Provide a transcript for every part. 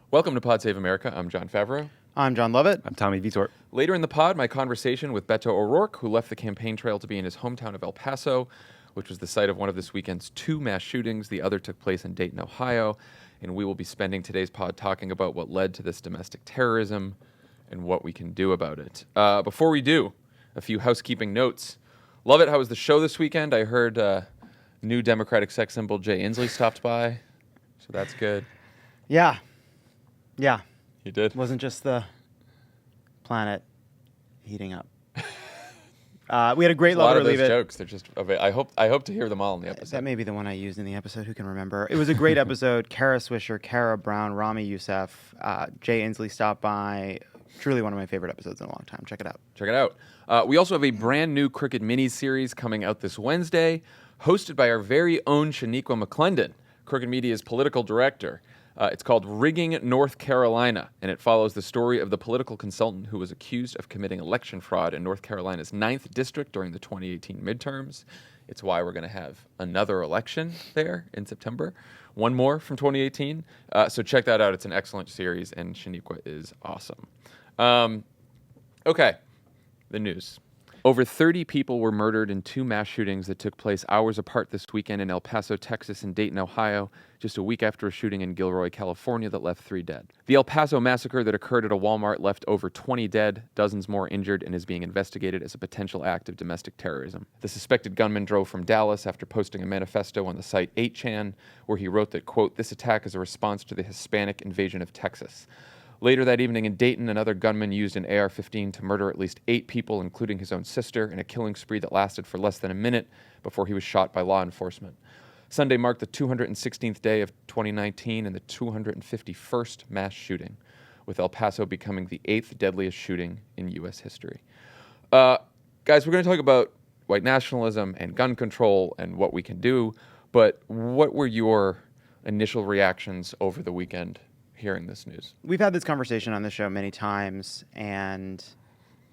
Welcome to Pod Save America. I'm John Favreau. I'm John Lovett. I'm Tommy Vitor. Later in the pod, my conversation with Beto O'Rourke, who left the campaign trail to be in his hometown of El Paso, which was the site of one of this weekend's two mass shootings. The other took place in Dayton, Ohio. And we will be spending today's pod talking about what led to this domestic terrorism and what we can do about it. Before we do, a few housekeeping notes. Lovett, how was the show this weekend? I heard new Democratic sex symbol Jay Inslee stopped by, so that's good. Yeah. You did? It wasn't just the planet heating up. We had a great A lot Love It of or Leave those It. jokes, they're just. I hope to hear them all in the episode. That may be the one I used in the episode. Who can remember? It was a great episode. Kara Swisher, Kara Brown, Rami Youssef, Jay Inslee stopped by. Truly one of my favorite episodes in a long time. Check it out. Check it out. We also have a brand new Cricket mini-series coming out this Wednesday, hosted by our very own Shaniqua McClendon, Cricket Media's political director. It's called Rigging North Carolina, and it follows the story of the political consultant who was accused of committing election fraud in North Carolina's 9th district during the 2018 midterms. It's why we're going to have another election there in September, one more from 2018. So check that out. It's an excellent series, and Shaniqua is awesome. Okay, the news. Over 30 people were murdered in two mass shootings that took place hours apart this weekend in El Paso, Texas, and Dayton, Ohio, just a week after a shooting in Gilroy, California that left 3 dead. The El Paso massacre that occurred at a Walmart left over 20 dead, dozens more injured, and is being investigated as a potential act of domestic terrorism. The suspected gunman drove from Dallas after posting a manifesto on the site 8chan, where he wrote that, quote, "This attack is a response to the Hispanic invasion of Texas." Later that evening in Dayton, another gunman used an AR-15 to murder at least 8 people, including his own sister, in a killing spree that lasted for less than a minute before he was shot by law enforcement. Sunday marked the 216th day of 2019 and the 251st mass shooting, with El Paso becoming the 8th deadliest shooting in U.S. history. Guys, we're going to talk about white nationalism and gun control and what we can do, but what were your initial reactions over the weekend hearing this news? We've had this conversation on the show many times, and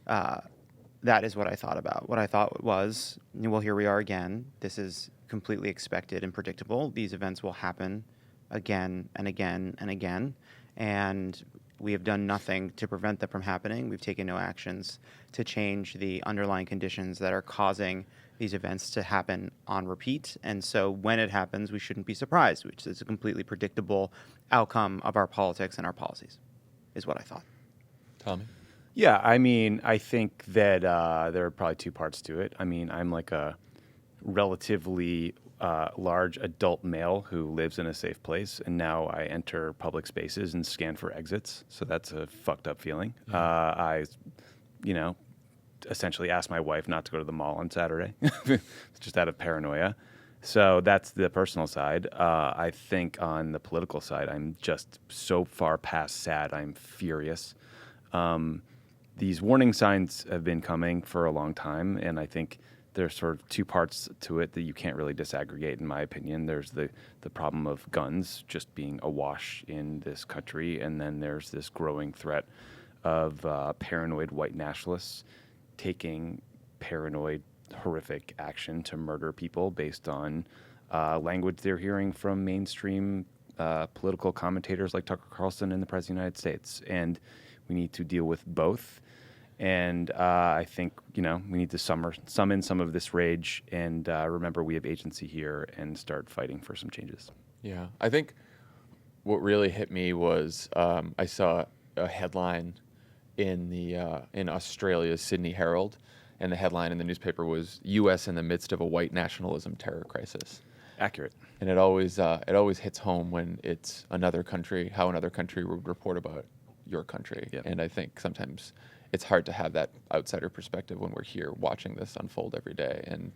that is what I thought about. What I thought was, well, here we are again. This is completely expected and predictable. These events will happen again and again and again, and we have done nothing to prevent them from happening. We've taken no actions to change the underlying conditions that are causing these events to happen on repeat. And so when it happens, we shouldn't be surprised, which is a completely predictable outcome of our politics and our policies, is what I thought. Tommy? Yeah, I mean, I think that there are probably 2 parts to it. I mean, I'm like a relatively large adult male who lives in a safe place, and now I enter public spaces and scan for exits. So that's a fucked up feeling. I essentially asked my wife not to go to the mall on Saturday, just out of paranoia. So that's the personal side. I think on the political side, I'm just so far past sad. I'm furious. These warning signs have been coming for a long time, and I think there's sort of 2 parts to it that you can't really disaggregate, in my opinion. There's the problem of guns just being awash in this country, and then there's this growing threat of paranoid white nationalists taking paranoid, horrific action to murder people based on language they're hearing from mainstream political commentators like Tucker Carlson and the President of the United States. And we need to deal with both. And I think, we need to summon some of this rage and remember we have agency here and start fighting for some changes. Yeah, I think what really hit me was I saw a headline in Australia's Sydney Herald, and the headline in the newspaper was "U.S. in the midst of a white nationalism terror crisis." Accurate. And it always hits home when it's another country, how another country would report about your country. Yep. And I think sometimes it's hard to have that outsider perspective when we're here watching this unfold every day, and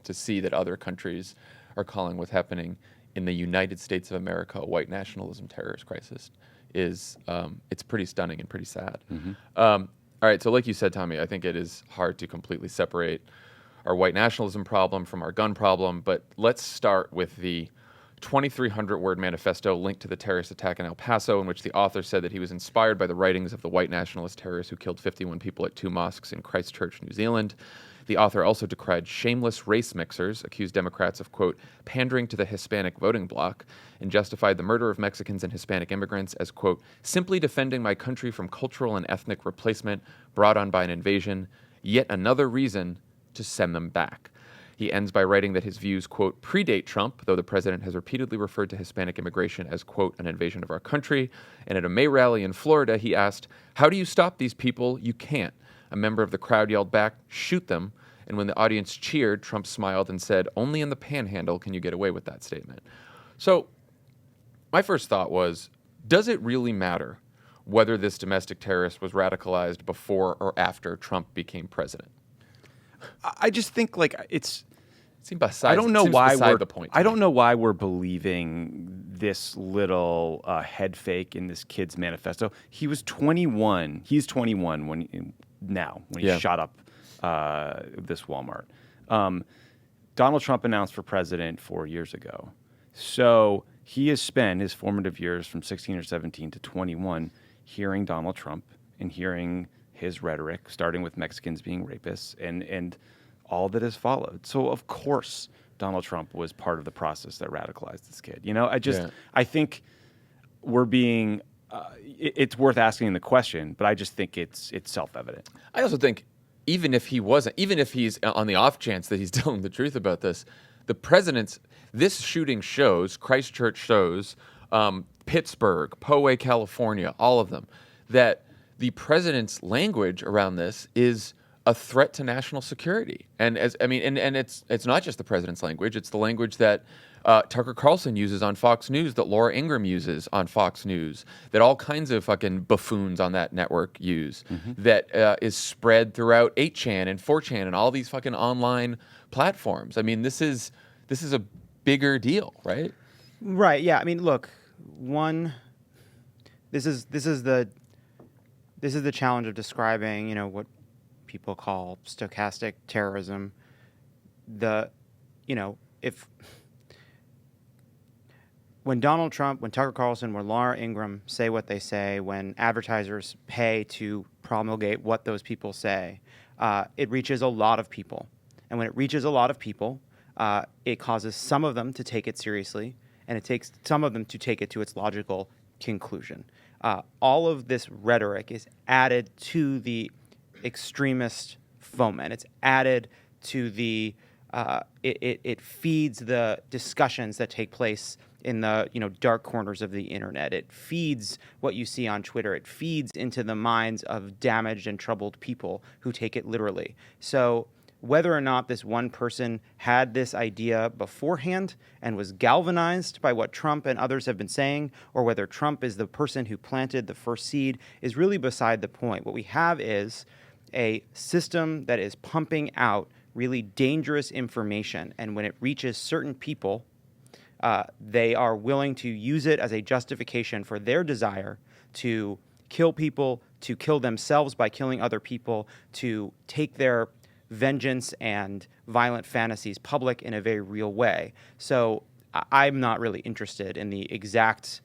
to see that other countries are calling what's happening in the United States of America a white nationalism terrorist crisis is it's pretty stunning and pretty sad. Mm-hmm. All right, so like you said, Tommy, I think it is hard to completely separate our white nationalism problem from our gun problem, but let's start with the 2,300-word manifesto linked to the terrorist attack in El Paso, in which the author said that he was inspired by the writings of the white nationalist terrorists who killed 51 people at 2 mosques in Christchurch, New Zealand. The author also decried shameless race mixers, accused Democrats of, quote, pandering to the Hispanic voting bloc, and justified the murder of Mexicans and Hispanic immigrants as, quote, simply defending my country from cultural and ethnic replacement brought on by an invasion, yet another reason to send them back. He ends by writing that his views, quote, predate Trump, though the president has repeatedly referred to Hispanic immigration as, quote, an invasion of our country. And at a May rally in Florida, he asked, how do you stop these people? You can't. A member of the crowd yelled back, shoot them. And when the audience cheered, Trump smiled and said, only in the panhandle can you get away with that statement. So my first thought was, does it really matter whether this domestic terrorist was radicalized before or after Trump became president? I just think like it's. I don't know why we're. The point. I don't know why we're believing this little head fake in this kid's manifesto. He was 21. He's 21 when he shot up this Walmart. Donald Trump announced for president 4 years ago, so he has spent his formative years from 16 or 17 to 21 hearing Donald Trump and hearing his rhetoric, starting with Mexicans being rapists and all that has followed. So of course Donald Trump was part of the process that radicalized this kid. You know, I think we're being it's worth asking the question, but I just think it's self-evident. I also think even if he's on the off chance that he's telling the truth about this, this shooting shows, Christchurch shows, Pittsburgh, Poway, California, all of them, that the president's language around this is a threat to national security. And it's not just the president's language, it's the language that Tucker Carlson uses on Fox News, that Laura Ingraham uses on Fox News, that all kinds of fucking buffoons on that network use, that is spread throughout 8chan and 4chan and all these fucking online platforms. I mean, this is a bigger deal, right? Right. Yeah. I mean, look, this is the challenge of describing, you know, what people call stochastic terrorism. When Donald Trump, when Tucker Carlson, when Laura Ingraham say what they say, when advertisers pay to promulgate what those people say, it reaches a lot of people. And when it reaches a lot of people, it causes some of them to take it seriously, and it takes some of them to take it to its logical conclusion. All of this rhetoric is added to the extremist foment. It's added to the it feeds the discussions that take place in the dark corners of the internet. It feeds what you see on Twitter. It feeds into the minds of damaged and troubled people who take it literally. So whether or not this one person had this idea beforehand and was galvanized by what Trump and others have been saying, or whether Trump is the person who planted the first seed, is really beside the point. What we have is a system that is pumping out really dangerous information, and when it reaches certain people, they are willing to use it as a justification for their desire to kill people, to kill themselves by killing other people, to take their vengeance and violent fantasies public in a very real way. So I'm not really interested in the exact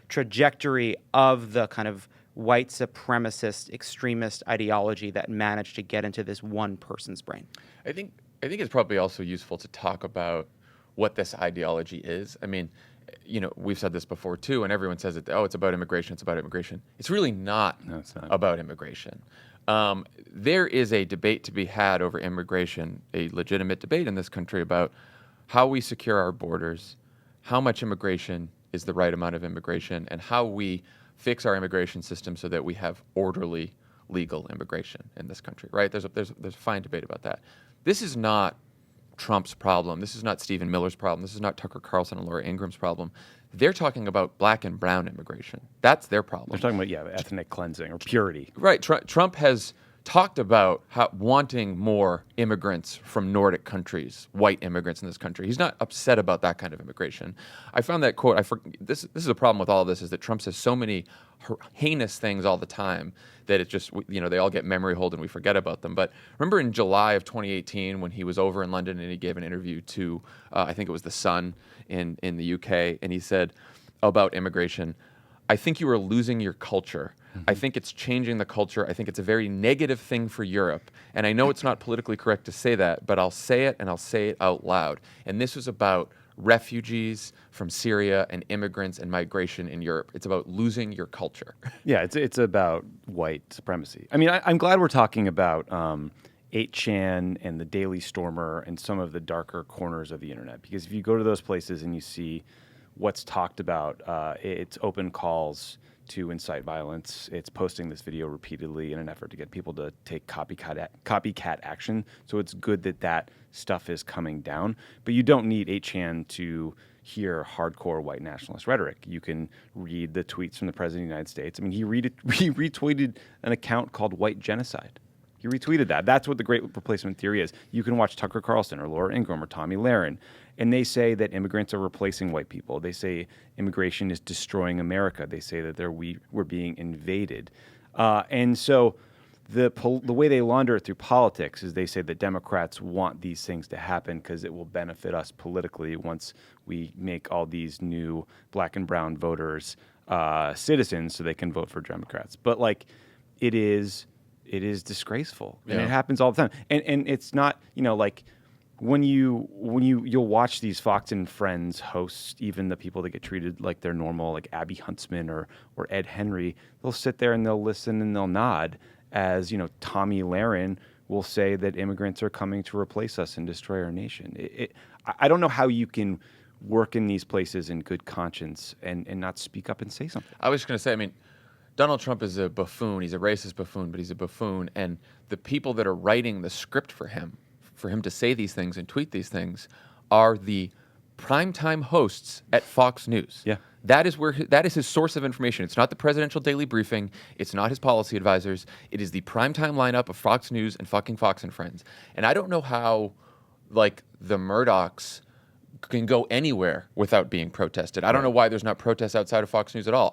trajectory of the kind of white supremacist extremist ideology that managed to get into this one person's brain. I think it's probably also useful to talk about what this ideology is. I mean, we've said this before too, and everyone says it. Oh, it's about immigration. It's about immigration. It's really not. No, it's not about immigration. There is a debate to be had over immigration, a legitimate debate in this country about how we secure our borders, how much immigration is the right amount of immigration, and how we fix our immigration system so that we have orderly, legal immigration in this country. Right? There's a fine debate about that. This is not Trump's problem. This is not Stephen Miller's problem. This is not Tucker Carlson and Laura Ingraham's problem. They're talking about black and brown immigration. That's their problem. They're talking about, ethnic cleansing or purity. Right. Trump has talked about wanting more immigrants from Nordic countries, white immigrants in this country. He's not upset about that kind of immigration. I found that quote, this is a problem with all of this, is that Trump says so many heinous things all the time that it just, they all get memory hold and we forget about them. But remember in July of 2018 when he was over in London and he gave an interview to, I think it was The Sun in the UK, and he said about immigration, I think you are losing your culture. I think it's changing the culture. I think it's a very negative thing for Europe. And I know it's not politically correct to say that, but I'll say it and I'll say it out loud. And this was about refugees from Syria and immigrants and migration in Europe. It's about losing your culture. Yeah, it's about white supremacy. I mean, I'm glad we're talking about 8chan and the Daily Stormer and some of the darker corners of the internet, because if you go to those places and you see what's talked about, it's open calls to incite violence. It's posting this video repeatedly in an effort to get people to take copycat action. So it's good that that stuff is coming down. But you don't need 8chan to hear hardcore white nationalist rhetoric. You can read the tweets from the President of the United States. I mean, he retweeted an account called White Genocide. He retweeted that. That's what the Great Replacement Theory is. You can watch Tucker Carlson or Laura Ingraham or Tommy Lahren, and they say that immigrants are replacing white people. They say immigration is destroying America. They say that we're being invaded. And so the way they launder it through politics is they say that Democrats want these things to happen because it will benefit us politically once we make all these new black and brown voters citizens so they can vote for Democrats. But like it is disgraceful, and it happens all the time. And it's not, like when you'll watch these Fox and Friends hosts, even the people that get treated like they're normal, like Abby Huntsman or Ed Henry, they'll sit there and they'll listen and they'll nod as, Tommy Lahren will say that immigrants are coming to replace us and destroy our nation. I don't know how you can work in these places in good conscience and not speak up and say something. I was just going to say, Donald Trump is a buffoon. He's a racist buffoon, but he's a buffoon. And the people that are writing the script for him to say these things and tweet these things, are the primetime hosts at Fox News. Yeah. That is his source of information. It's not the presidential daily briefing. It's not his policy advisors. It is the primetime lineup of Fox News and fucking Fox and Friends. And I don't know how, the Murdochs can go anywhere without being protested. I don't know why there's not protests outside of Fox News at all.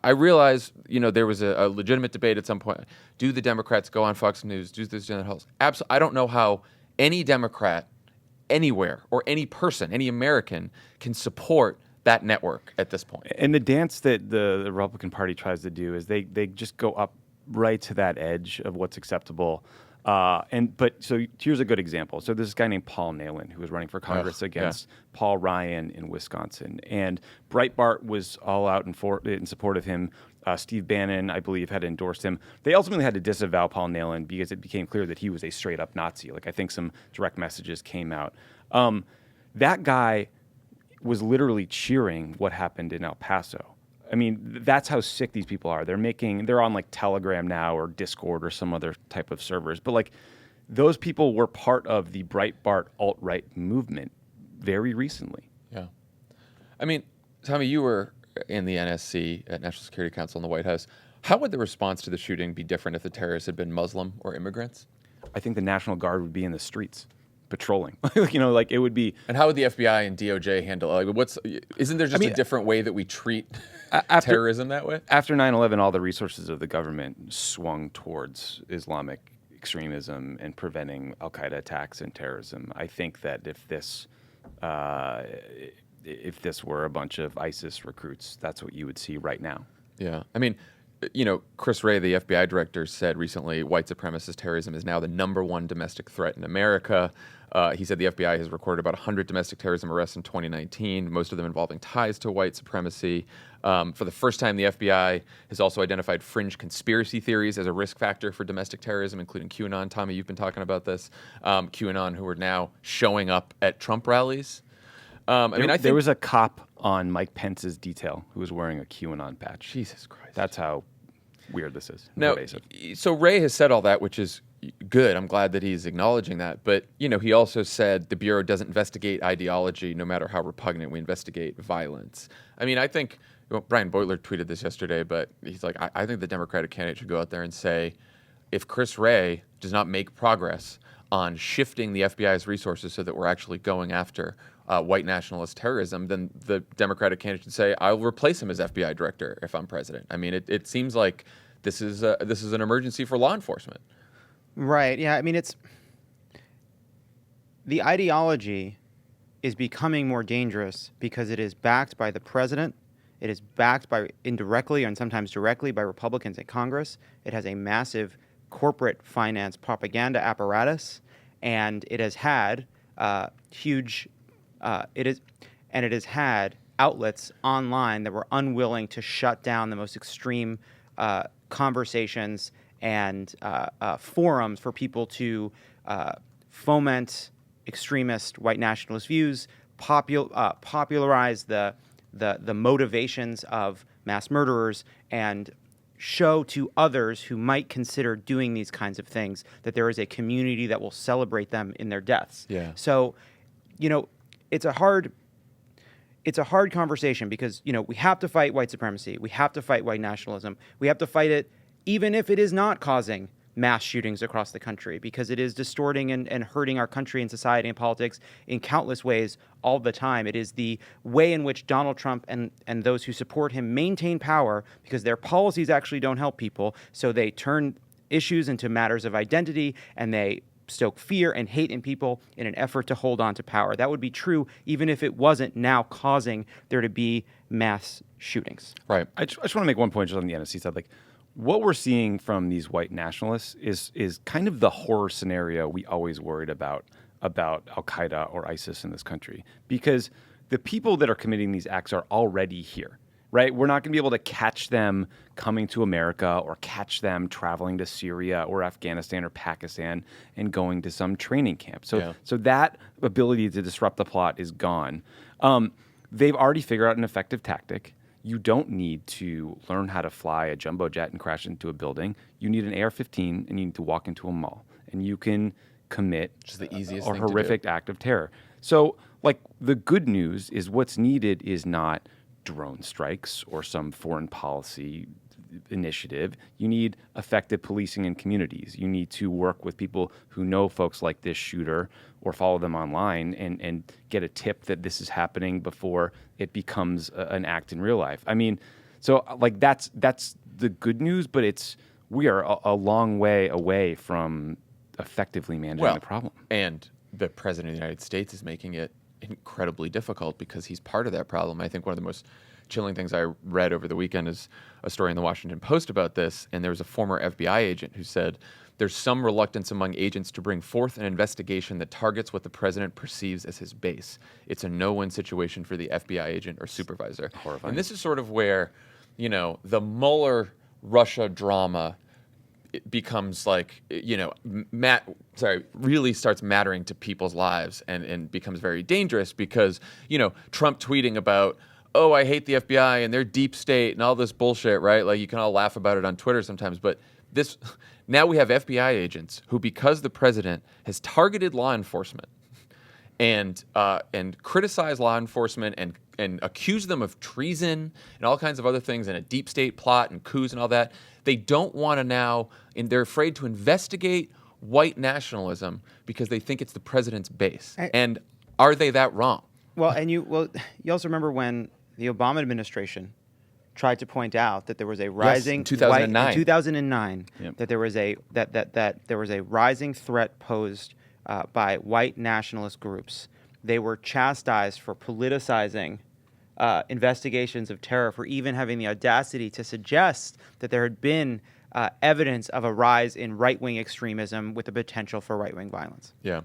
I realize, there was a legitimate debate at some point. Do the Democrats go on Fox News? Do this, do that? Absolutely. I don't know how any Democrat anywhere or any person, any American can support that network at this point. And the dance that the Republican Party tries to do is they just go up right to that edge of what's acceptable. So here's a good example. So there's this guy named Paul Nehlen who was running for Congress against Paul Ryan in Wisconsin, and Breitbart was all out in support of him. Steve Bannon, I believe, had endorsed him. They ultimately had to disavow Paul Nehlen because it became clear that he was a straight up Nazi. I think some direct messages came out. That guy was literally cheering what happened in El Paso. That's how sick these people are. They're on Telegram now or Discord or some other type of servers. But those people were part of the Breitbart alt-right movement very recently. Yeah. Tommy, you were in the NSC at National Security Council in the White House. How would the response to the shooting be different if the terrorists had been Muslim or immigrants? I think the National Guard would be in the streets patrolling. It would be. And how would the FBI and DOJ handle it? Isn't there just a different way that we treat terrorism that way? After 9/11, all the resources of the government swung towards Islamic extremism and preventing al-Qaeda attacks and terrorism. I think that if this were a bunch of ISIS recruits, that's what you would see right now. Yeah. Chris Wray, the FBI director, said recently white supremacist terrorism is now the #1 domestic threat in America. He said the FBI has recorded about 100 domestic terrorism arrests in 2019, most of them involving ties to white supremacy. For the first time, the FBI has also identified fringe conspiracy theories as a risk factor for domestic terrorism, including QAnon. Tommy, you've been talking about this. QAnon, who are now showing up at Trump rallies. I think there was a cop on Mike Pence's detail who was wearing a QAnon patch. Jesus Christ. That's how weird this is. Now, so Ray has said all that, which is good. I'm glad that he's acknowledging that. But, he also said the Bureau doesn't investigate ideology, no matter how repugnant. We investigate violence. I think Brian Beutler tweeted this yesterday, but he's like, I think the Democratic candidate should go out there and say, if Chris Wray does not make progress on shifting the FBI's resources so that we're actually going after white nationalist terrorism, then the Democratic candidate should say, I'll replace him as FBI director if I'm president. It seems like this is an emergency for law enforcement. Right. Yeah. It's the ideology is becoming more dangerous because it is backed by the president, It is backed by indirectly and sometimes directly by Republicans in Congress. It has a massive corporate finance propaganda apparatus, and it has had it has had outlets online that were unwilling to shut down the most extreme conversations and forums for people to foment extremist white nationalist views, popularize the motivations of mass murderers, and show to others who might consider doing these kinds of things that there is a community that will celebrate them in their deaths. Yeah. So, it's a hard conversation because, we have to fight white supremacy. We have to fight white nationalism. We have to fight it even if it is not causing mass shootings across the country, because it is distorting and hurting our country and society and politics in countless ways all the time. It is the way in which Donald Trump and those who support him maintain power, because their policies actually don't help people. So they turn issues into matters of identity, and they stoke fear and hate in people in an effort to hold on to power. That would be true even if it wasn't now causing there to be mass shootings. Right. I just want to make one point just on the NSC side. Like, what we're seeing from these white nationalists is kind of the horror scenario we always worried about Al-Qaeda or ISIS in this country, because the people that are committing these acts are already here, right? We're not going to be able to catch them coming to America or catch them traveling to Syria or Afghanistan or Pakistan and going to some training camp. So that ability to disrupt the plot is gone. They've already figured out an effective tactic. You don't need to learn how to fly a jumbo jet and crash into a building. You need an AR-15 and you need to walk into a mall, and you can commit Which is the easiest a thing to do. horrific act of terror. So, like, the good news is what's needed is not drone strikes or some foreign policy initiative. You need effective policing in communities. You need to work with people who know folks like this shooter or follow them online and get a tip that this is happening before it becomes an act in real life. I mean, so like that's the good news, but we are a long way away from effectively managing the problem. And the president of the United States is making it incredibly difficult because he's part of that problem. I think one of the most chilling things I read over the weekend is a story in the Washington Post about this, and there was a former FBI agent who said there's some reluctance among agents to bring forth an investigation that targets what the president perceives as his base. It's a no-win situation for the FBI agent or supervisor. Horrifying. And this is sort of where, the Mueller-Russia drama becomes like, really starts mattering to people's lives and becomes very dangerous because, Trump tweeting about, oh, I hate the FBI and they're deep state and all this bullshit, right? Like, you can all laugh about it on Twitter sometimes, but now we have FBI agents who, because the president has targeted law enforcement and criticized law enforcement and accused them of treason and all kinds of other things and a deep state plot and coups and all that, they don't want to now, and they're afraid to investigate white nationalism because they think it's the president's base. And are they that wrong? Well, you also remember when the Obama administration tried to point out that there was a rising in 2009. Yep. that there was a rising threat posed by white nationalist groups. They were chastised for politicizing investigations of terror, for even having the audacity to suggest that there had been evidence of a rise in right-wing extremism with the potential for right-wing violence. Yeah.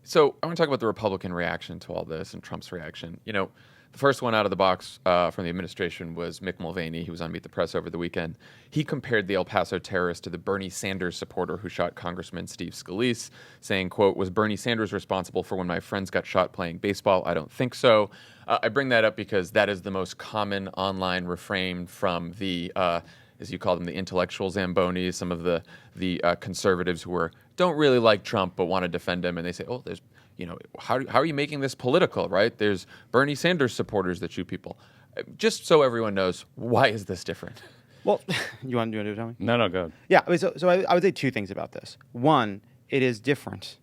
So I want to talk about the Republican reaction to all this and Trump's reaction. The first one out of the box from the administration was Mick Mulvaney. He was on Meet the Press over the weekend. He compared the El Paso terrorist to the Bernie Sanders supporter who shot Congressman Steve Scalise, saying, quote, "Was Bernie Sanders responsible for when my friends got shot playing baseball? I don't think so." I bring that up because that is the most common online refrain from the, as you call them, the intellectual Zambonis, some of the conservatives who don't really like Trump but want to defend him. And they say, oh, there's, how are you making this political, right? There's Bernie Sanders supporters that shoot people. Just so everyone knows, why is this different? Well, you want to tell me? No, go ahead. Yeah, so I would say two things about this. One, it is different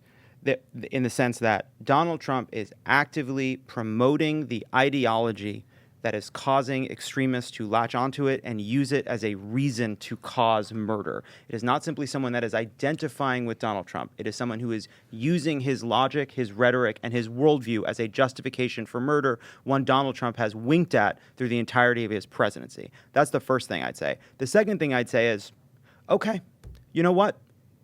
in the sense that Donald Trump is actively promoting the ideology that is causing extremists to latch onto it and use it as a reason to cause murder. It is not simply someone that is identifying with Donald Trump. It is someone who is using his logic, his rhetoric, and his worldview as a justification for murder, one Donald Trump has winked at through the entirety of his presidency. That's the first thing I'd say. The second thing I'd say is, okay, you know what?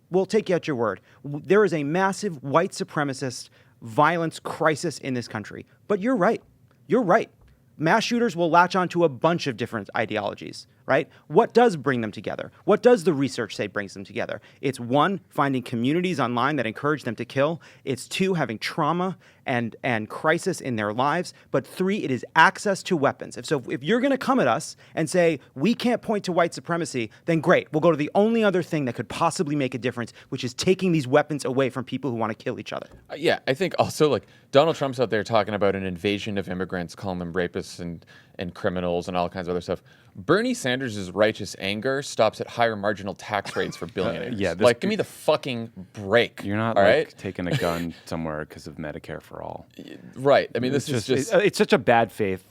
We'll take you at your word. There is a massive white supremacist violence crisis in this country. But you're right. You're right. Mass shooters will latch onto a bunch of different ideologies, right? What does bring them together? What does the research say brings them together? It's one, finding communities online that encourage them to kill. It's two, having trauma and crisis in their lives. But three, it is access to weapons. If you're going to come at us and say, we can't point to white supremacy, then great. We'll go to the only other thing that could possibly make a difference, which is taking these weapons away from people who want to kill each other. Yeah, I think also, like, Donald Trump's out there talking about an invasion of immigrants, calling them rapists and criminals and all kinds of other stuff. Bernie Sanders' righteous anger stops at higher marginal tax rates for billionaires. Like, give me the fucking break. You're not taking a gun somewhere because of Medicare for all. Right. I mean, this is just it's such a bad faith.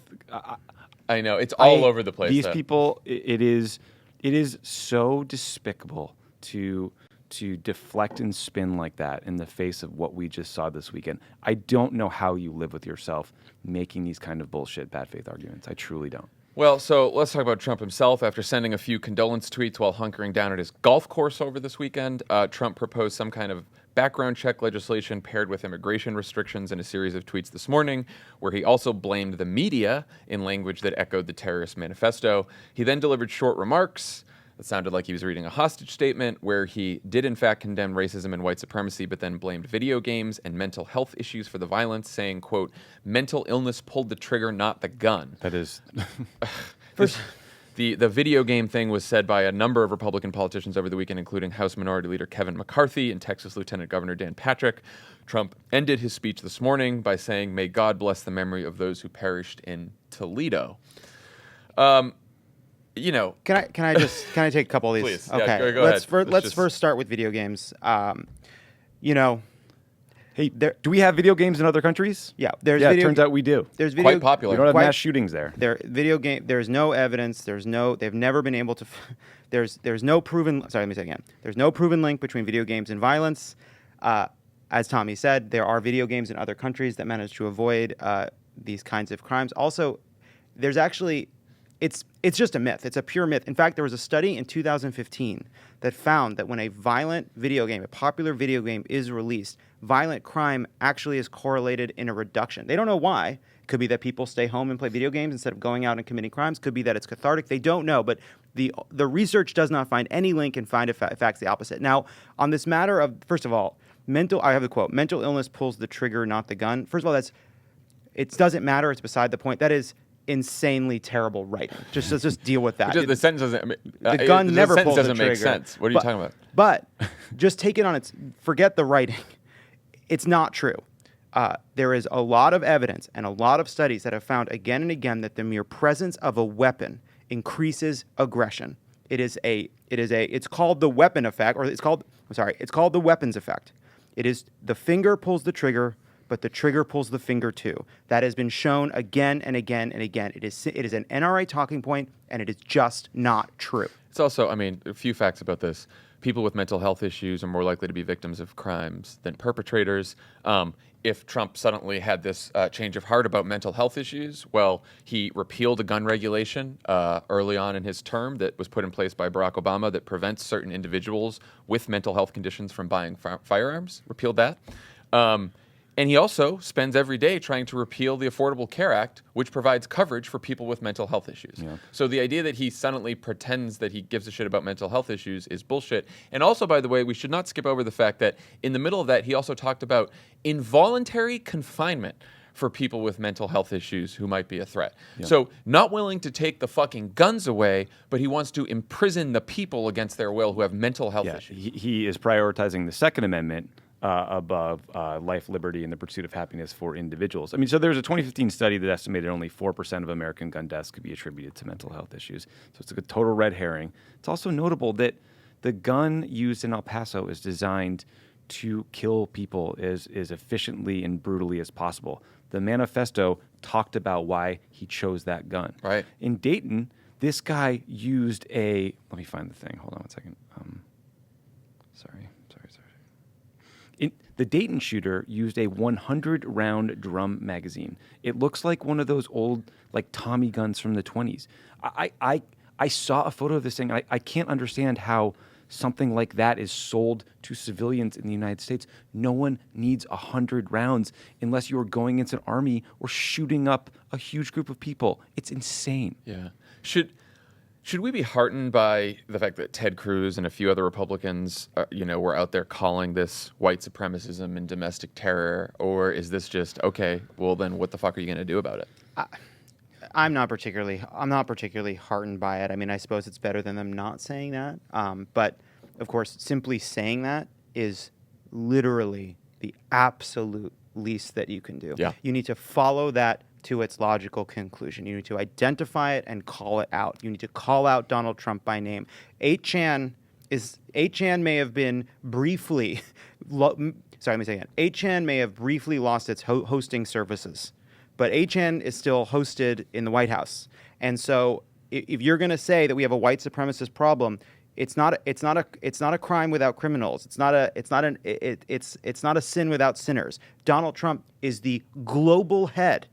I know. It's all over the place. These people, it is so despicable to deflect and spin like that in the face of what we just saw this weekend. I don't know how you live with yourself making these kind of bullshit bad faith arguments. I truly don't. Well, so let's talk about Trump himself. After sending a few condolence tweets while hunkering down at his golf course over this weekend, Trump proposed some kind of background check legislation paired with immigration restrictions in a series of tweets this morning, where he also blamed the media in language that echoed the terrorist manifesto. He then delivered short remarks. It sounded like he was reading a hostage statement where he did in fact condemn racism and white supremacy, but then blamed video games and mental health issues for the violence, saying, quote, mental illness pulled the trigger, not the gun. That is... The video game thing was said by a number of Republican politicians over the weekend, including House Minority Leader Kevin McCarthy and Texas Lieutenant Governor Dan Patrick. Trump ended his speech this morning by saying, may God bless the memory of those who perished in Toledo. You know, can I take a couple of these? Please. Okay. Yeah, go ahead. Let's first start with video games. You know, hey, do we have video games in other countries? Yeah, it turns out we do. There's quite popular. We don't have mass shootings there. There's no evidence. They've never been able to. There's no proven. Sorry, let me say it again. There's no proven link between video games and violence. As Tommy said, there are video games in other countries that manage to avoid these kinds of crimes. Also, there's actually. It's just a myth. It's a pure myth. In fact, there was a study in 2015 that found that when a violent video game, a popular video game is released, violent crime actually is correlated in a reduction. They don't know why. It could be that people stay home and play video games instead of going out and committing crimes. Could be that it's cathartic. They don't know, but the research does not find any link and find facts the opposite. Now, on this matter of, first of all, I have the quote, mental illness pulls the trigger, not the gun. First of all, it doesn't matter. It's beside the point. That is insanely terrible writing. Just deal with that. The sentence doesn't. I mean, the gun never pulls the trigger. Doesn't make sense. What are you talking about? But just take it on its. Forget the writing. It's not true. There is a lot of evidence and a lot of studies that have found again and again that the mere presence of a weapon increases aggression. It's called the weapon effect, or it's called the weapons effect. It is the finger pulls the trigger, but the trigger pulls the finger too. That has been shown again and again and again. It is an NRA talking point, and it is just not true. It's also, I mean, a few facts about this. People with mental health issues are more likely to be victims of crimes than perpetrators. If Trump suddenly had this change of heart about mental health issues, well, he repealed a gun regulation early on in his term that was put in place by Barack Obama that prevents certain individuals with mental health conditions from buying firearms. Repealed that. And he also spends every day trying to repeal the Affordable Care Act, which provides coverage for people with mental health issues. Yeah. So the idea that he suddenly pretends that he gives a shit about mental health issues is bullshit. And also, by the way, we should not skip over the fact that in the middle of that, he also talked about involuntary confinement for people with mental health issues who might be a threat. Yeah. So not willing to take the fucking guns away, but he wants to imprison the people against their will who have mental health issues. He is prioritizing the Second Amendment above life, liberty, and the pursuit of happiness for individuals. I mean, so there was a 2015 study that estimated only 4% of American gun deaths could be attributed to mental health issues. So it's a total red herring. It's also notable that the gun used in El Paso is designed to kill people as efficiently and brutally as possible. The manifesto talked about why he chose that gun. Right. In Dayton, this guy used a... Let me find the thing. Hold on one second. Sorry. The Dayton shooter used a 100-round drum magazine. It looks like one of those old, like, Tommy guns from the 20s. I saw a photo of this thing. I can't understand how something like that is sold to civilians in the United States. No one needs 100 rounds unless you are going into an army or shooting up a huge group of people. It's insane. Yeah. Should we be heartened by the fact that Ted Cruz and a few other Republicans, were out there calling this white supremacism and domestic terror, or is this just okay? Well, then what the fuck are you going to do about it? I'm not particularly heartened by it. I mean, I suppose it's better than them not saying that. But of course, simply saying that is literally the absolute least that you can do. Yeah. You need to follow that to its logical conclusion. You need to identify it and call it out. You need to call out Donald Trump by name. 8chan may have been briefly, let me say again. 8chan may have briefly lost its hosting services, but 8chan is still hosted in the White House. And so if you're going to say that we have a white supremacist problem, it's not a crime without criminals. It's not a sin without sinners. Donald Trump is the global head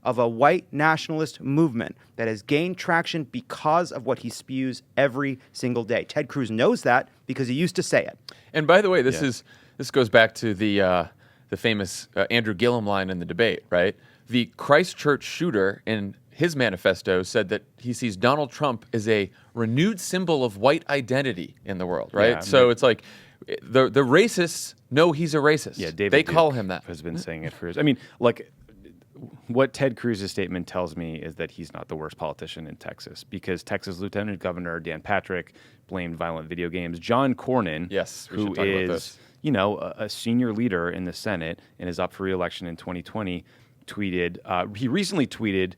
of a white nationalist movement that has gained traction because of what he spews every single day. Ted Cruz knows that because he used to say it. And by the way, this goes back to the famous Andrew Gillum line in the debate, right? The Christchurch shooter in his manifesto said that he sees Donald Trump as a renewed symbol of white identity in the world, right? Yeah, so it's like the racists know he's a racist. Yeah, David they Duke call him that. has been saying it for years. I mean, like, what Ted Cruz's statement tells me is that he's not the worst politician in Texas, because Texas Lieutenant Governor Dan Patrick blamed violent video games. John Cornyn, Yes, we who should talk about is this. a senior leader in the Senate and is up for re-election in 2020, he recently tweeted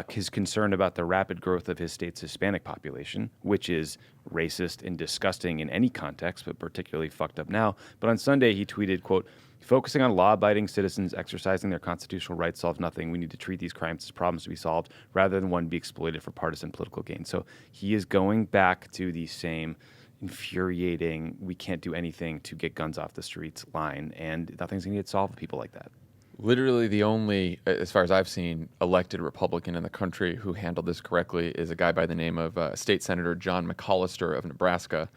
his concern about the rapid growth of his state's Hispanic population, which is racist and disgusting in any context, but particularly fucked up now. But on Sunday, he tweeted, quote, "Focusing on law-abiding citizens exercising their constitutional rights solves nothing. We need to treat these crimes as problems to be solved rather than one be exploited for partisan political gain." So he is going back to the same infuriating, we can't do anything to get guns off the streets line, and nothing's going to get solved with people like that. Literally the only, as far as I've seen, elected Republican in the country who handled this correctly is a guy by the name of State Senator John McCollister of Nebraska,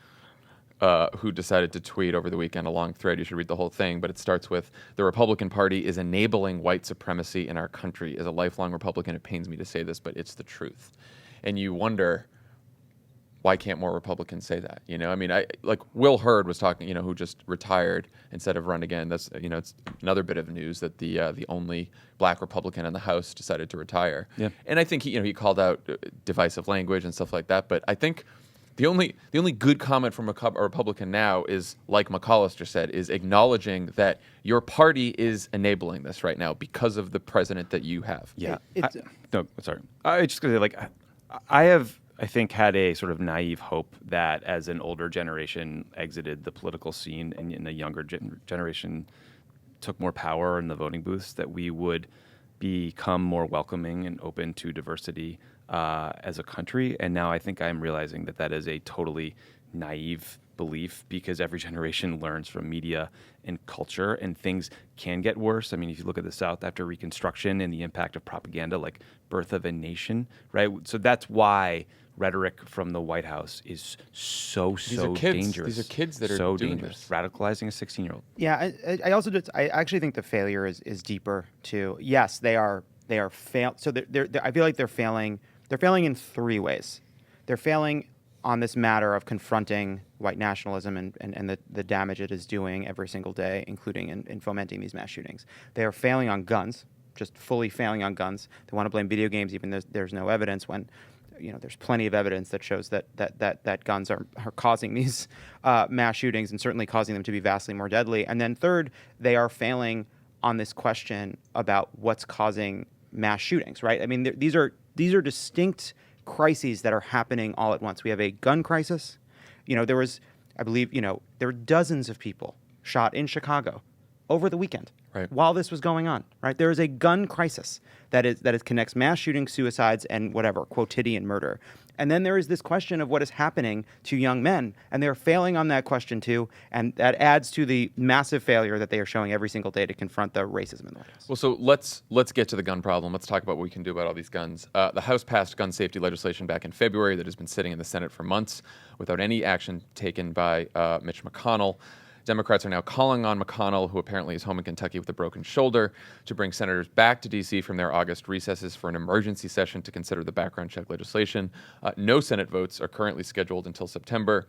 who decided to tweet over the weekend a long thread. You should read the whole thing, but it starts with, "The Republican Party is enabling white supremacy in our country. As a lifelong Republican, it pains me to say this, but it's the truth." And you wonder, why can't more Republicans say that? I mean, like Will Hurd was talking, who just retired instead of run again. That's, it's another bit of news that the only black Republican in the House decided to retire. Yeah. And I think he called out divisive language and stuff like that. But I think the only good comment from a Republican now is, like McCollister said, is acknowledging that your party is enabling this right now because of the president that you have. Yeah. It- Sorry. I just going to say, like, I have, I think, had a sort of naive hope that as an older generation exited the political scene and a younger generation took more power in the voting booths, that we would become more welcoming and open to diversity as a country. And now I think I'm realizing that that is a totally naive belief, because every generation learns from media and culture, and things can get worse. I mean, if you look at the South after Reconstruction and the impact of propaganda, like Birth of a Nation, right? So that's why rhetoric from the White House is so dangerous. These are kids that are so doing dangerous. this. Radicalizing a 16-year-old. Yeah, I actually think the failure is deeper too. Yes, they are So I feel like they're failing. They're failing in three ways. They're failing on this matter of confronting white nationalism and the damage it is doing every single day, including in fomenting these mass shootings. They are failing on guns, just fully failing on guns. They want to blame video games, even though there's no evidence, when there's plenty of evidence that shows that guns are causing these mass shootings, and certainly causing them to be vastly more deadly. And then third, they are failing on this question about what's causing mass shootings, right? I mean, these are distinct crises that are happening all at once. We have a gun crisis. There were dozens of people shot in Chicago over the weekend, Right. while this was going on, right? There is a gun crisis that connects mass shootings, suicides, and whatever, quotidian murder. And then there is this question of what is happening to young men, and they're failing on that question too, and that adds to the massive failure that they are showing every single day to confront the racism in the White House. Well, so let's get to the gun problem. Let's talk about what we can do about all these guns. The House passed gun safety legislation back in February that has been sitting in the Senate for months without any action taken by Mitch McConnell. Democrats are now calling on McConnell, who apparently is home in Kentucky with a broken shoulder, to bring senators back to D.C. from their August recesses for an emergency session to consider the background check legislation. No Senate votes are currently scheduled until September.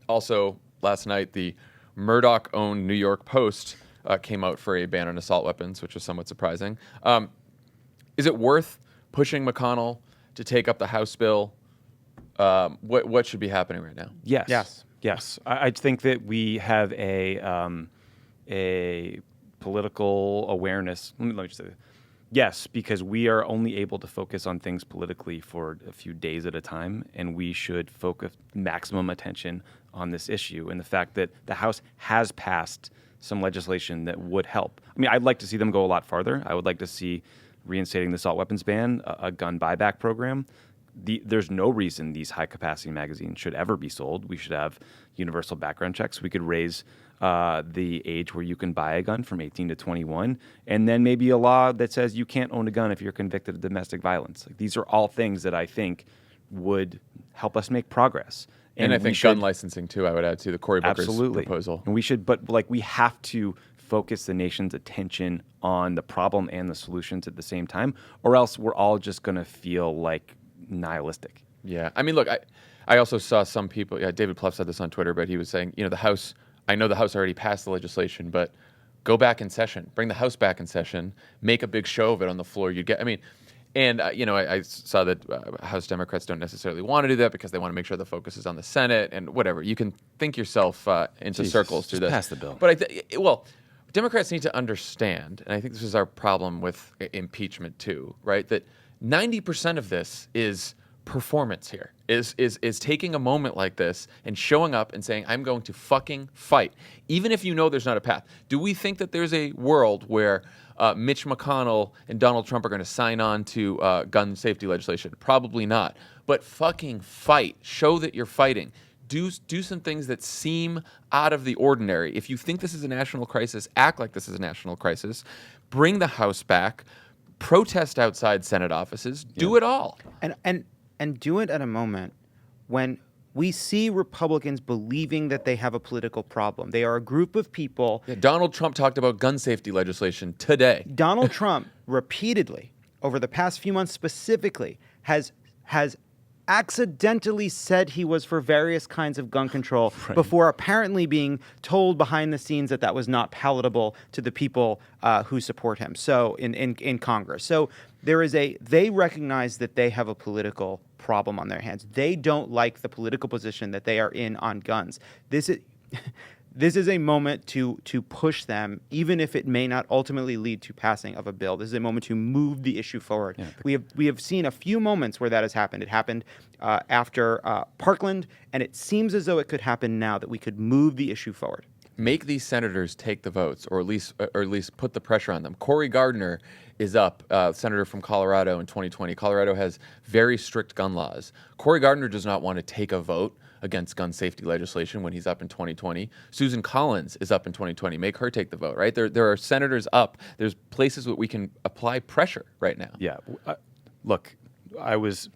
Also, last night, the Murdoch-owned New York Post came out for a ban on assault weapons, which was somewhat surprising. Is it worth pushing McConnell to take up the House bill? What should be happening right now? Yes. I think that we have a political awareness. Let me just say that. Yes, because we are only able to focus on things politically for a few days at a time, and we should focus maximum attention on this issue and the fact that the House has passed some legislation that would help. I mean, I'd like to see them go a lot farther. I would like to see reinstating the assault weapons ban, a gun buyback program. There's no reason these high-capacity magazines should ever be sold. We should have universal background checks. We could raise the age where you can buy a gun from 18 to 21, and then maybe a law that says you can't own a gun if you're convicted of domestic violence. Like, these are all things that I think would help us make progress. And I think gun licensing, too, I would add to the Cory Booker's proposal. And we should, but we have to focus the nation's attention on the problem and the solutions at the same time, or else we're all just going to feel like nihilistic. Yeah. I mean, look, I also saw some people, David Plouffe said this on Twitter, but he was saying, the House, I know the House already passed the legislation, but go back in session, bring the House back in session, make a big show of it on the floor. I saw that House Democrats don't necessarily want to do that because they want to make sure the focus is on the Senate and whatever. You can think yourself into circles through this. Pass the bill. But Democrats need to understand, and I think this is our problem with impeachment too, right? That 90% of this is performance here, is taking a moment like this and showing up and saying, I'm going to fucking fight, even if you know there's not a path. Do we think that there's a world where Mitch McConnell and Donald Trump are going to sign on to gun safety legislation? Probably not. But fucking fight. Show that you're fighting. Do some things that seem out of the ordinary. If you think this is a national crisis, act like this is a national crisis. Bring the House back. Protest outside Senate offices. Do it all. And do it at a moment when we see Republicans believing that they have a political problem. They are a group of people. Yeah, Donald Trump talked about gun safety legislation today. Donald Trump repeatedly, over the past few months specifically, has accidentally said he was for various kinds of gun control before apparently being told behind the scenes that was not palatable to the people who support him. So in Congress. So they recognize that they have a political problem on their hands. They don't like the political position that they are in on guns. This is a moment to push them, even if it may not ultimately lead to passing of a bill. This is a moment to move the issue forward. Yeah. We have seen a few moments where that has happened. It happened after Parkland, and it seems as though it could happen now, that we could move the issue forward. Make these senators take the votes, or at least put the pressure on them. Cory Gardner is up, senator from Colorado in 2020. Colorado has very strict gun laws. Cory Gardner does not want to take a vote against gun safety legislation when he's up in 2020. Susan Collins is up in 2020. Make her take the vote, right? There are senators up. There's places that we can apply pressure right now. Yeah. Look, I was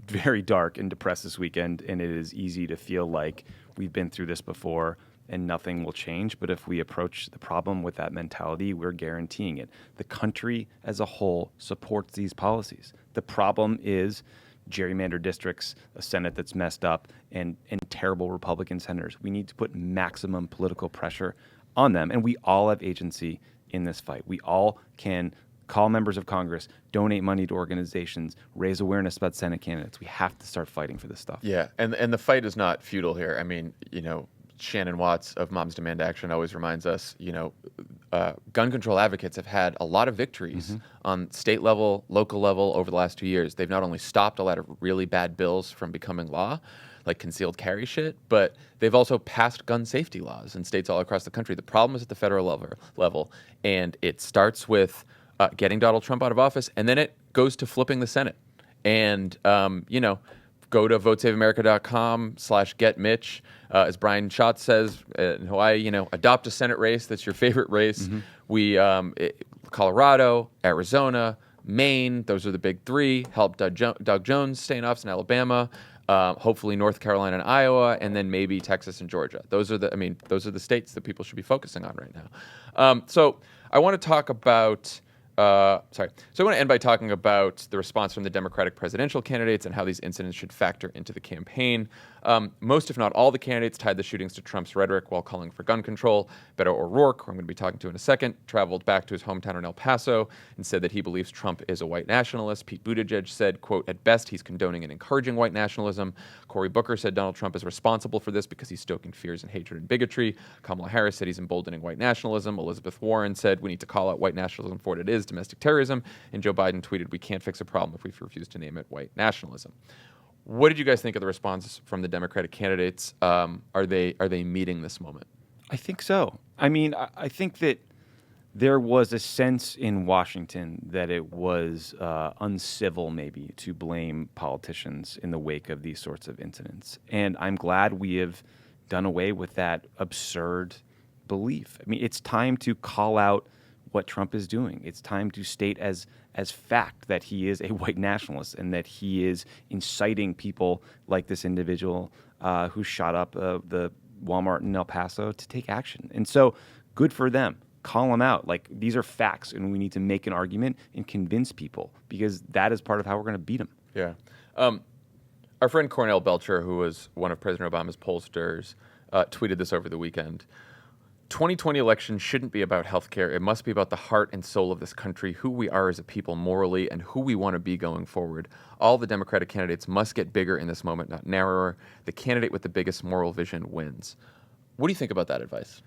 very dark and depressed this weekend, and it is easy to feel like we've been through this before and nothing will change. But if we approach the problem with that mentality, we're guaranteeing it. The country as a whole supports these policies. The problem is gerrymandered districts, a Senate that's messed up, and terrible Republican senators. We need to put maximum political pressure on them, and we all have agency in this fight. We all can call members of Congress, donate money to organizations, raise awareness about Senate candidates. We have to start fighting for this stuff. Yeah, and the fight is not futile here. I mean, Shannon Watts of Moms Demand Action always reminds us, gun control advocates have had a lot of victories on state level, local level over the last 2 years. They've not only stopped a lot of really bad bills from becoming law, like concealed carry shit, but they've also passed gun safety laws in states all across the country. The problem is at the federal level, and it starts with getting Donald Trump out of office, and then it goes to flipping the Senate. And, go to votesaveamerica.com/getmitch. As Brian Schatz says in Hawaii, adopt a Senate race that's your favorite race. We, Colorado, Arizona, Maine, those are the big three. Help Doug Jones stay in office in Alabama. Hopefully North Carolina and Iowa, and then maybe Texas and Georgia. Those are the states that people should be focusing on right now. So I want to talk about. So I want to end by talking about the response from the Democratic presidential candidates and how these incidents should factor into the campaign. Most, if not all, the candidates tied the shootings to Trump's rhetoric while calling for gun control. Beto O'Rourke, who I'm going to be talking to in a second, traveled back to his hometown in El Paso and said that he believes Trump is a white nationalist. Pete Buttigieg said, quote, at best, he's condoning and encouraging white nationalism. Cory Booker said Donald Trump is responsible for this because he's stoking fears and hatred and bigotry. Kamala Harris said he's emboldening white nationalism. Elizabeth Warren said we need to call out white nationalism for what it is, domestic terrorism. And Joe Biden tweeted, we can't fix a problem if we refuse to name it white nationalism. What did you guys think of the response from the Democratic candidates? Are they meeting this moment? I think so. I mean, I think that there was a sense in Washington that it was uncivil maybe to blame politicians in the wake of these sorts of incidents. And I'm glad we have done away with that absurd belief. I mean, it's time to call out what Trump is doing. It's time to state as fact that he is a white nationalist and that he is inciting people like this individual who shot up the Walmart in El Paso to take action. And so good for them. Call them out. Like, these are facts, and we need to make an argument and convince people, because that is part of how we're going to beat them. Yeah. Our friend Cornell Belcher, who was one of President Obama's pollsters, tweeted this over the weekend. 2020 election shouldn't be about healthcare. It must be about the heart and soul of this country, who we are as a people morally, and who we want to be going forward. All the Democratic candidates must get bigger in this moment, not narrower. The candidate with the biggest moral vision wins. What do you think about that advice?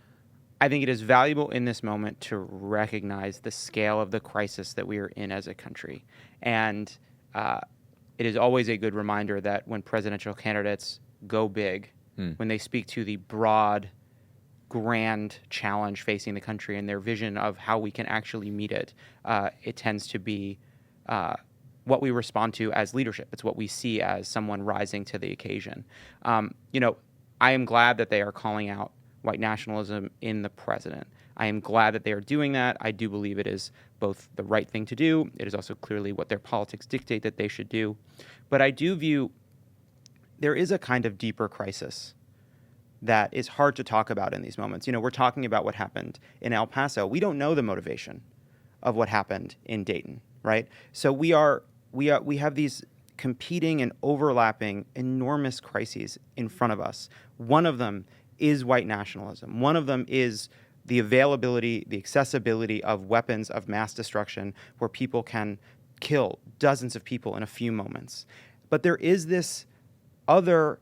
I think it is valuable in this moment to recognize the scale of the crisis that we are in as a country. And it is always a good reminder that when presidential candidates go big, when they speak to the broad, grand challenge facing the country and their vision of how we can actually meet it, it tends to be what we respond to as leadership. It's what we see as someone rising to the occasion. I am glad that they are calling out white nationalism in the president. I am glad that they are doing that. I do believe it is both the right thing to do. It is also clearly what their politics dictate that they should do. But I do view there is a kind of deeper crisis that is hard to talk about in these moments. We're talking about what happened in El Paso. We don't know the motivation of what happened in Dayton, right? So we have these competing and overlapping enormous crises in front of us. One of them is white nationalism. One of them is the availability, the accessibility of weapons of mass destruction where people can kill dozens of people in a few moments. But there is this other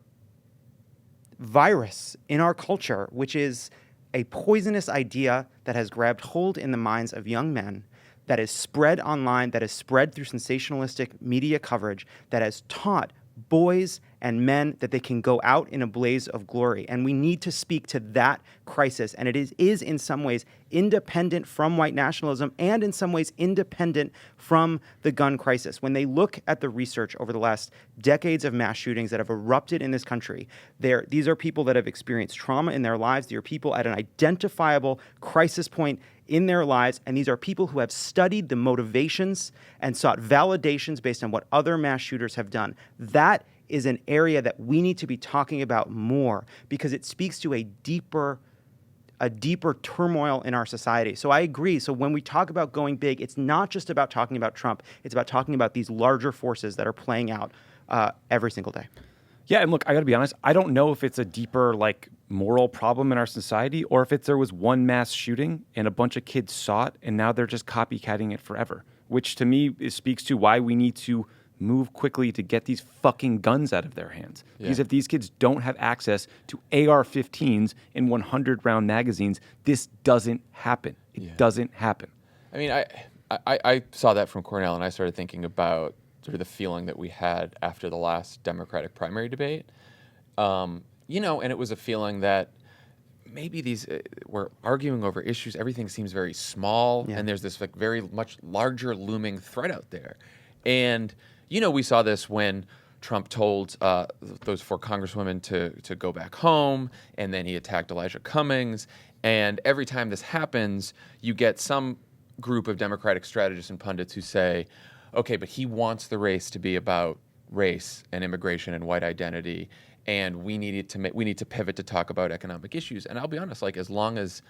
virus in our culture, which is a poisonous idea that has grabbed hold in the minds of young men, that is spread online, that is spread through sensationalistic media coverage, that has taught boys and men that they can go out in a blaze of glory. And we need to speak to that crisis. And it is in some ways independent from white nationalism and in some ways independent from the gun crisis. When they look at the research over the last decades of mass shootings that have erupted in this country, these are people that have experienced trauma in their lives. They are people at an identifiable crisis point in their lives, and these are people who have studied the motivations and sought validations based on what other mass shooters have done. That is an area that we need to be talking about more because it speaks to a deeper turmoil in our society. So I agree. So when we talk about going big, it's not just about talking about Trump. It's about talking about these larger forces that are playing out every single day. Yeah, and look, I got to be honest, I don't know if it's a deeper, moral problem in our society or if there was one mass shooting and a bunch of kids saw it and now they're just copycatting it forever, which to me speaks to why we need to move quickly to get these fucking guns out of their hands. Yeah. Because if these kids don't have access to AR-15s and 100-round magazines, this doesn't happen. It doesn't happen. I mean, I saw that from Cornell, and I started thinking about sort of the feeling that we had after the last Democratic primary debate. And it was a feeling that maybe we're arguing over issues. Everything seems very small, Yeah. and there's this like very much larger looming threat out there. And we saw this when Trump told those 4 congresswomen to go back home, and then he attacked Elijah Cummings. And every time this happens, you get some group of Democratic strategists and pundits who say, okay, but he wants the race to be about race and immigration and white identity, and we need to pivot to talk about economic issues. And I'll be honest, like as long as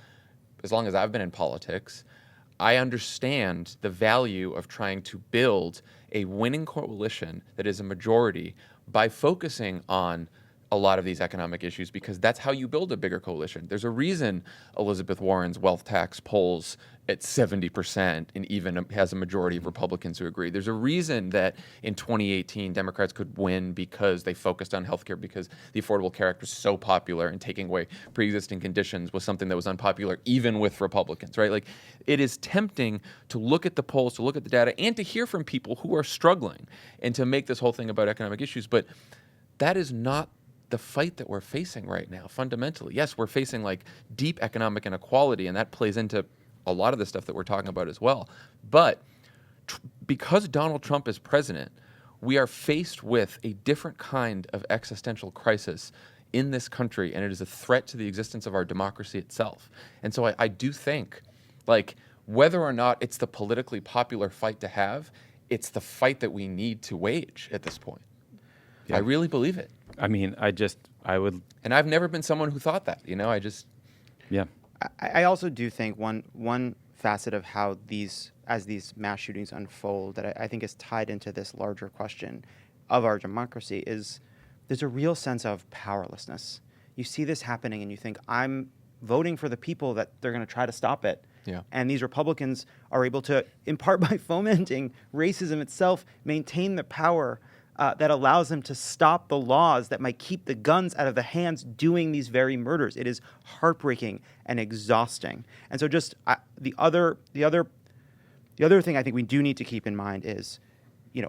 I've been in politics, I understand the value of trying to build a winning coalition that is a majority by focusing on a lot of these economic issues, because that's how you build a bigger coalition. There's a reason Elizabeth Warren's wealth tax polls at 70% and even has a majority of Republicans who agree. There's a reason that in 2018 Democrats could win because they focused on healthcare, because the Affordable Care Act was so popular, and taking away pre-existing conditions was something that was unpopular even with Republicans, right? Like, it is tempting to look at the polls, to look at the data, and to hear from people who are struggling and to make this whole thing about economic issues. But that is not the fight that we're facing right now, fundamentally. Yes, we're facing like deep economic inequality, and that plays into a lot of the stuff that we're talking about as well. But because Donald Trump is president, we are faced with a different kind of existential crisis in this country, and it is a threat to the existence of our democracy itself. And so I do think, like, whether or not it's the politically popular fight to have, it's the fight that we need to wage at this point. Yeah. I really believe it. I mean, I would. And I've never been someone who thought that, Yeah. I also do think one facet of how these mass shootings unfold that I think is tied into this larger question of our democracy is there's a real sense of powerlessness. You see this happening and you think, I'm voting for the people that they're going to try to stop it. Yeah. And these Republicans are able to, in part by fomenting racism itself, maintain the power that allows them to stop the laws that might keep the guns out of the hands doing these very murders. It is heartbreaking and exhausting. And so just the other thing I think we do need to keep in mind is, it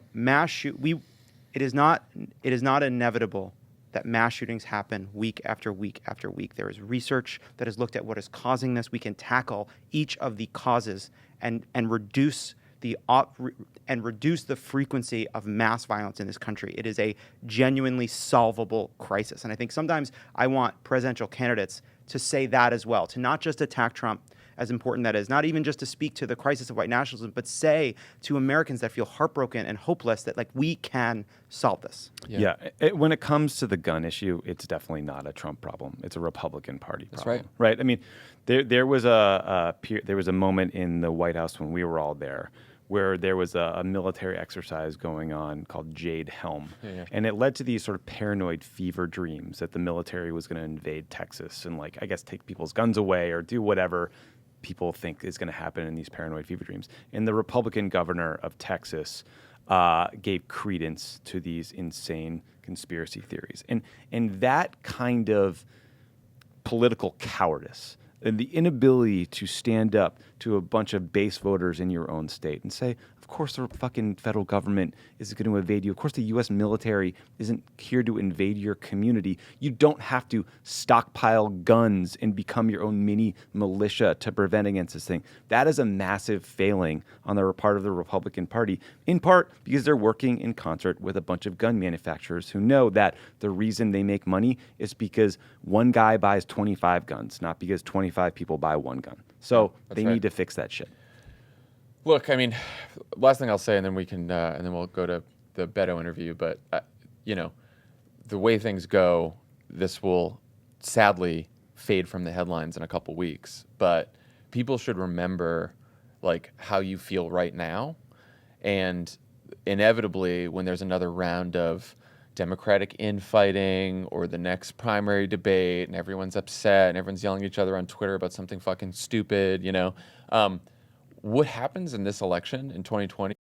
is not inevitable that mass shootings happen week after week after week. There is research that has looked at what is causing this. We can tackle each of the causes and reduce the frequency of mass violence in this country. It is a genuinely solvable crisis. And I think sometimes I want presidential candidates to say that as well, to not just attack Trump, as important that is, not even just to speak to the crisis of white nationalism, but say to Americans that feel heartbroken and hopeless that, like, we can solve this. Yeah. When it comes to the gun issue, it's definitely not a Trump problem. It's a Republican Party problem. That's right. Right? I mean, there was a moment in the White House when we were all there where there was a military exercise going on called Jade Helm. Yeah. And it led to these sort of paranoid fever dreams that the military was going to invade Texas and, like, I guess, take people's guns away or do whatever people think is going to happen in these paranoid fever dreams. And the Republican governor of Texas gave credence to these insane conspiracy theories. And that kind of political cowardice and the inability to stand up to a bunch of base voters in your own state and say, of course the fucking federal government is going to invade you. Of course the U.S. military isn't here to invade your community. You don't have to stockpile guns and become your own mini militia to prevent against this thing. That is a massive failing on the part of the Republican Party, in part because they're working in concert with a bunch of gun manufacturers who know that the reason they make money is because one guy buys 25 guns, not because 25 people buy one gun. So they need to fix that shit. Look, I mean, last thing I'll say, and then we can, and then we'll go to the Beto interview. But the way things go, this will sadly fade from the headlines in a couple weeks. But people should remember, like, how you feel right now, and inevitably, when there's another round of Democratic infighting or the next primary debate, and everyone's upset and everyone's yelling at each other on Twitter about something fucking stupid, what happens in this election in 2020